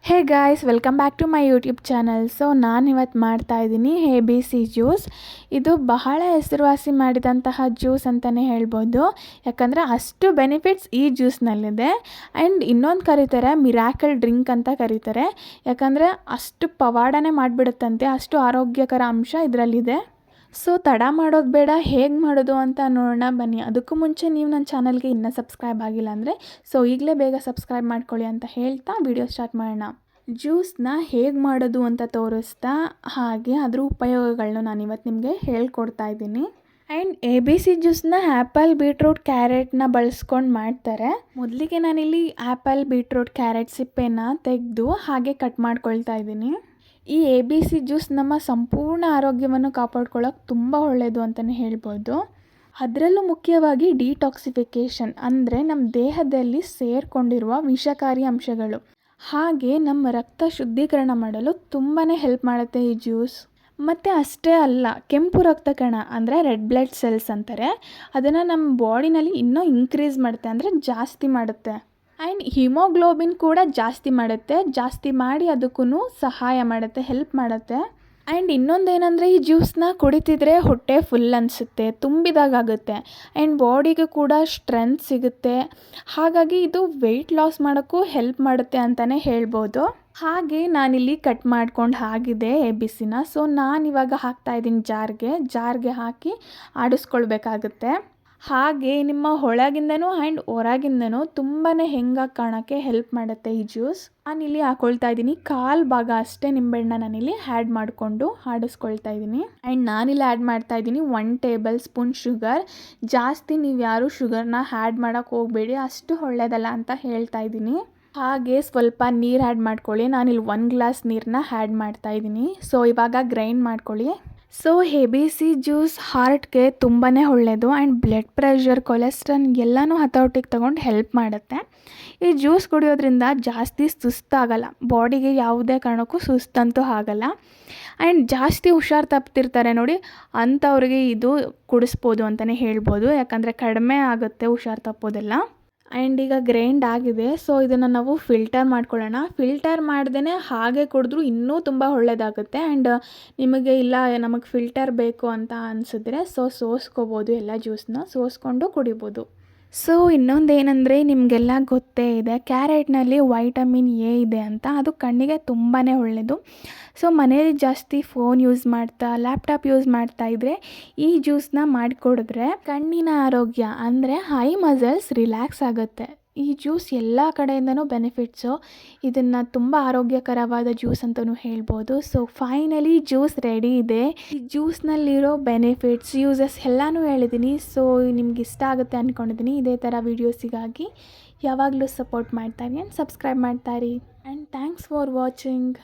Hey guys, welcome back to my YouTube channel. So ನಾನು ಇವತ್ತು ಮಾಡ್ತಾಯಿದ್ದೀನಿ ABC ಜ್ಯೂಸ್. ಇದು ಬಹಳ ಹೆಸರುವಾಸಿ ಮಾಡಿದಂತಹ ಜ್ಯೂಸ್ ಅಂತಲೇ ಹೇಳ್ಬೋದು. ಯಾಕಂದರೆ ಅಷ್ಟು ಬೆನಿಫಿಟ್ಸ್ ಈ ಜ್ಯೂಸ್ನಲ್ಲಿದೆ. ಆ್ಯಂಡ್ ಇನ್ನೊಂದು ಕರೀತಾರೆ ಮಿರಾಕಲ್ ಡ್ರಿಂಕ್ ಅಂತ ಕರೀತಾರೆ. ಯಾಕಂದರೆ ಅಷ್ಟು ಪವಾಡನೇ ಮಾಡಿಬಿಡುತ್ತಂತೆ, ಅಷ್ಟು ಆರೋಗ್ಯಕರ ಅಂಶ ಇದರಲ್ಲಿದೆ. ಸೊ ತಡ ಮಾಡೋದು ಬೇಡ, ಹೇಗೆ ಮಾಡೋದು ಅಂತ ನೋಡೋಣ ಬನ್ನಿ. ಅದಕ್ಕೂ ಮುಂಚೆ ನೀವು ನನ್ನ ಚಾನಲ್ಗೆ ಇನ್ನೂ ಸಬ್ಸ್ಕ್ರೈಬ್ ಆಗಿಲ್ಲ ಅಂದರೆ ಈಗಲೇ ಬೇಗ ಸಬ್ಸ್ಕ್ರೈಬ್ ಮಾಡ್ಕೊಳ್ಳಿ ಅಂತ ಹೇಳ್ತಾ ವಿಡಿಯೋ ಸ್ಟಾರ್ಟ್ ಮಾಡೋಣ. ಜ್ಯೂಸನ್ನ ಹೇಗೆ ಮಾಡೋದು ಅಂತ ತೋರಿಸ್ತಾ ಹಾಗೆ ಅದರ ಉಪಯೋಗಗಳನ್ನ ನಾನು ಇವತ್ತು ನಿಮಗೆ ಹೇಳ್ಕೊಡ್ತಾ ಇದ್ದೀನಿ. ಆ್ಯಂಡ್ ABC ಜ್ಯೂಸನ್ನ ಆ್ಯಪಲ್, ಬೀಟ್ರೂಟ್, ಕ್ಯಾರೆಟ್ನ ಬಳಸ್ಕೊಂಡು ಮಾಡ್ತಾರೆ. ಮೊದಲಿಗೆ ನಾನಿಲ್ಲಿ ಆ್ಯಪಲ್, ಬೀಟ್ರೂಟ್, ಕ್ಯಾರೆಟ್ ಸಿಪ್ಪೆನ ತೆಗೆದು ಹಾಗೆ ಕಟ್ ಮಾಡ್ಕೊಳ್ತಾ ಇದ್ದೀನಿ. ಈ ABC ಜ್ಯೂಸ್ ನಮ್ಮ ಸಂಪೂರ್ಣ ಆರೋಗ್ಯವನ್ನು ಕಾಪಾಡ್ಕೊಳ್ಳೋಕೆ ತುಂಬ ಒಳ್ಳೆಯದು ಅಂತಲೇ ಹೇಳ್ಬೋದು. ಅದರಲ್ಲೂ ಮುಖ್ಯವಾಗಿ ಡಿಟಾಕ್ಸಿಫಿಕೇಷನ್ ಅಂದರೆ ನಮ್ಮ ದೇಹದಲ್ಲಿ ಸೇರಿಕೊಂಡಿರುವ ವಿಷಕಾರಿ ಅಂಶಗಳು ಹಾಗೆ ನಮ್ಮ ರಕ್ತ ಶುದ್ಧೀಕರಣ ಮಾಡಲು ತುಂಬಾ ಹೆಲ್ಪ್ ಮಾಡುತ್ತೆ ಈ ಜ್ಯೂಸ್. ಮತ್ತು ಅಷ್ಟೇ ಅಲ್ಲ, ಕೆಂಪು ರಕ್ತ ಕಣ ಅಂದರೆ ರೆಡ್ ಬ್ಲಡ್ ಸೆಲ್ಸ್ ಅಂತಾರೆ, ಅದನ್ನು ನಮ್ಮ ಬಾಡಿನಲ್ಲಿ ಇನ್ನೂ ಇನ್ಕ್ರೀಸ್ ಮಾಡುತ್ತೆ, ಅಂದರೆ ಜಾಸ್ತಿ ಮಾಡುತ್ತೆ. ಆ್ಯಂಡ್ ಹಿಮೋಗ್ಲೋಬಿನ್ ಕೂಡ ಜಾಸ್ತಿ ಮಾಡುತ್ತೆ, ಜಾಸ್ತಿ ಮಾಡಿ ಅದಕ್ಕೂ ಸಹಾಯ ಮಾಡುತ್ತೆ, ಹೆಲ್ಪ್ ಮಾಡುತ್ತೆ. ಆ್ಯಂಡ್ ಇನ್ನೊಂದೇನೆಂದರೆ ಈ ಜ್ಯೂಸನ್ನ ಕುಡಿತಿದ್ರೆ ಹೊಟ್ಟೆ ಫುಲ್ ಅನಿಸುತ್ತೆ, ತುಂಬಿದಾಗುತ್ತೆ. ಆ್ಯಂಡ್ ಬಾಡಿಗೆ ಕೂಡ ಸ್ಟ್ರೆಂತ್ ಸಿಗುತ್ತೆ. ಹಾಗಾಗಿ ಇದು ವೆಯ್ಟ್ ಲಾಸ್ ಮಾಡೋಕ್ಕೂ ಹೆಲ್ಪ್ ಮಾಡುತ್ತೆ ಅಂತಲೇ ಹೇಳ್ಬೋದು. ಹಾಗೆ ನಾನಿಲ್ಲಿ ಕಟ್ ಮಾಡ್ಕೊಂಡು ಆಗಿದೆ ABCನ. ಸೊ ನಾನಿವಾಗ ಹಾಕ್ತಾಯಿದ್ದೀನಿ ಜಾರ್ಗೆ ಹಾಕಿ ಆಡಿಸ್ಕೊಳ್ಬೇಕಾಗುತ್ತೆ. ಹಾಗೆ ನಿಮ್ಮ ಒಳಗಿಂದನೂ ಆ್ಯಂಡ್ ಹೊರಗಿಂದನೂ ತುಂಬಾ ಹೆಂಗಾಗಿ ಕಾಣೋಕ್ಕೆ ಹೆಲ್ಪ್ ಮಾಡುತ್ತೆ ಈ ಜ್ಯೂಸ್. ನಾನಿಲ್ಲಿ ಹಾಕ್ಕೊಳ್ತಾ ಇದ್ದೀನಿ ಕಾಲು ಭಾಗ ಅಷ್ಟೇ ನಿಂಬೆಹಣ್ಣ ನಾನಿಲ್ಲಿ ಆ್ಯಡ್ ಮಾಡಿಕೊಂಡು ಆಡಿಸ್ಕೊಳ್ತಾ ಇದ್ದೀನಿ. ಆ್ಯಂಡ್ ನಾನಿಲ್ಲಿ ಆ್ಯಡ್ ಮಾಡ್ತಾ ಇದ್ದೀನಿ 1 ಟೇಬಲ್ ಸ್ಪೂನ್ ಶುಗರ್. ಜಾಸ್ತಿ ನೀವು ಯಾರೂ ಶುಗರ್ನ ಆ್ಯಡ್ ಮಾಡೋಕ್ಕೆ ಹೋಗಬೇಡಿ, ಅಷ್ಟು ಒಳ್ಳೆಯದಲ್ಲ ಅಂತ ಹೇಳ್ತಾ ಇದ್ದೀನಿ. ಹಾಗೆ ಸ್ವಲ್ಪ ನೀರು ಆ್ಯಡ್ ಮಾಡ್ಕೊಳ್ಳಿ. ನಾನಿಲ್ಲಿ 1 ಗ್ಲಾಸ್ ನೀರನ್ನ ಆ್ಯಡ್ ಮಾಡ್ತಾ ಇದ್ದೀನಿ. ಸೊ ಇವಾಗ ಗ್ರೈಂಡ್ ಮಾಡ್ಕೊಳ್ಳಿ. ಸೊ ABC ಜ್ಯೂಸ್ ಹಾರ್ಟ್ಗೆ ತುಂಬಾ ಒಳ್ಳೆಯದು. ಆ್ಯಂಡ್ ಬ್ಲಡ್ ಪ್ರೆಷರ್, ಕೊಲೆಸ್ಟ್ರಾಲ್ ಎಲ್ಲನೂ ಹತೋಟಿಗೆ ತಗೊಂಡು ಹೆಲ್ಪ್ ಮಾಡುತ್ತೆ. ಈ ಜ್ಯೂಸ್ ಕುಡಿಯೋದ್ರಿಂದ ಜಾಸ್ತಿ ಸುಸ್ತಾಗಲ್ಲ, ಬಾಡಿಗೆ ಯಾವುದೇ ಕಾರಣಕ್ಕೂ ಸುಸ್ತಂತೂ ಆಗಲ್ಲ. ಆ್ಯಂಡ್ ಜಾಸ್ತಿ ಹುಷಾರು ತಪ್ತಿರ್ತಾರೆ ನೋಡಿ, ಅಂಥವ್ರಿಗೆ ಇದು ಕುಡಿಸ್ಬೋದು ಅಂತಲೇ ಹೇಳ್ಬೋದು. ಯಾಕಂದರೆ ಕಡಿಮೆ ಆಗುತ್ತೆ ಹುಷಾರು ತಪ್ಪೋದೆಲ್ಲ. ಆ್ಯಂಡ್ ಈಗ ಗ್ರೈಂಡ್ ಆಗಿದೆ. ಸೊ ಇದನ್ನು ನಾವು ಫಿಲ್ಟರ್ ಮಾಡ್ಕೊಳ್ಳೋಣ. ಫಿಲ್ಟರ್ ಮಾಡ್ದೇ ಹಾಗೆ ಕುಡಿದ್ರೂ ಇನ್ನೂ ತುಂಬ ಒಳ್ಳೆಯದಾಗುತ್ತೆ. ಆ್ಯಂಡ್ ನಿಮಗೆ ಇಲ್ಲ ನಮಗೆ ಫಿಲ್ಟರ್ ಬೇಕು ಅಂತ ಅನಿಸಿದ್ರೆ ಸೋಸ್ಕೋಬೋದು, ಎಲ್ಲ ಜ್ಯೂಸನ್ನ ಸೋಸ್ಕೊಂಡು ಕುಡಿಬೋದು. ಸೊ ಇನ್ನೊಂದೇನೆಂದರೆ ನಿಮಗೆಲ್ಲ ಗೊತ್ತೇ ಇದೆ, ಕ್ಯಾರೆಟ್ನಲ್ಲಿ ವೈಟಮಿನ್ A ಇದೆ ಅಂತ. ಅದು ಕಣ್ಣಿಗೆ ತುಂಬಾ ಒಳ್ಳೆಯದು. ಸೊ ಮನೇಲಿ ಜಾಸ್ತಿ ಫೋನ್ ಯೂಸ್ ಮಾಡ್ತಾ, ಲ್ಯಾಪ್ಟಾಪ್ ಯೂಸ್ ಮಾಡ್ತಾ ಇದ್ದರೆ ಈ ಜ್ಯೂಸನ್ನ ಮಾಡಿಕೊಡಿದ್ರೆ ಕಣ್ಣಿನ ಆರೋಗ್ಯ ಅಂದರೆ ಐ ಮಸಲ್ಸ್ ರಿಲ್ಯಾಕ್ಸ್ ಆಗುತ್ತೆ. ಈ ಜ್ಯೂಸ್ ಎಲ್ಲ ಕಡೆಯಿಂದನೂ ಬೆನಿಫಿಟ್ಸು. ಇದನ್ನು ತುಂಬ ಆರೋಗ್ಯಕರವಾದ ಜ್ಯೂಸ್ ಅಂತಲೂ ಹೇಳ್ಬೋದು. ಸೊ ಫೈನಲಿ ಜ್ಯೂಸ್ ರೆಡಿ ಇದೆ. ಈ ಜ್ಯೂಸ್ನಲ್ಲಿರೋ ಬೆನಿಫಿಟ್ಸ್, ಯೂಸಸ್ ಎಲ್ಲನೂ ಹೇಳಿದ್ದೀನಿ. ಸೊ ನಿಮ್ಗೆ ಇಷ್ಟ ಆಗುತ್ತೆ ಅಂದ್ಕೊಂಡಿದ್ದೀನಿ. ಇದೇ ಥರ ವೀಡಿಯೋಸಿಗಾಗಿ ಯಾವಾಗಲೂ ಸಪೋರ್ಟ್ ಮಾಡ್ತಾಯಿರಿ ಆ್ಯಂಡ್ ಸಬ್ಸ್ಕ್ರೈಬ್ ಮಾಡ್ತಾಯಿರಿ. And thanks for watching.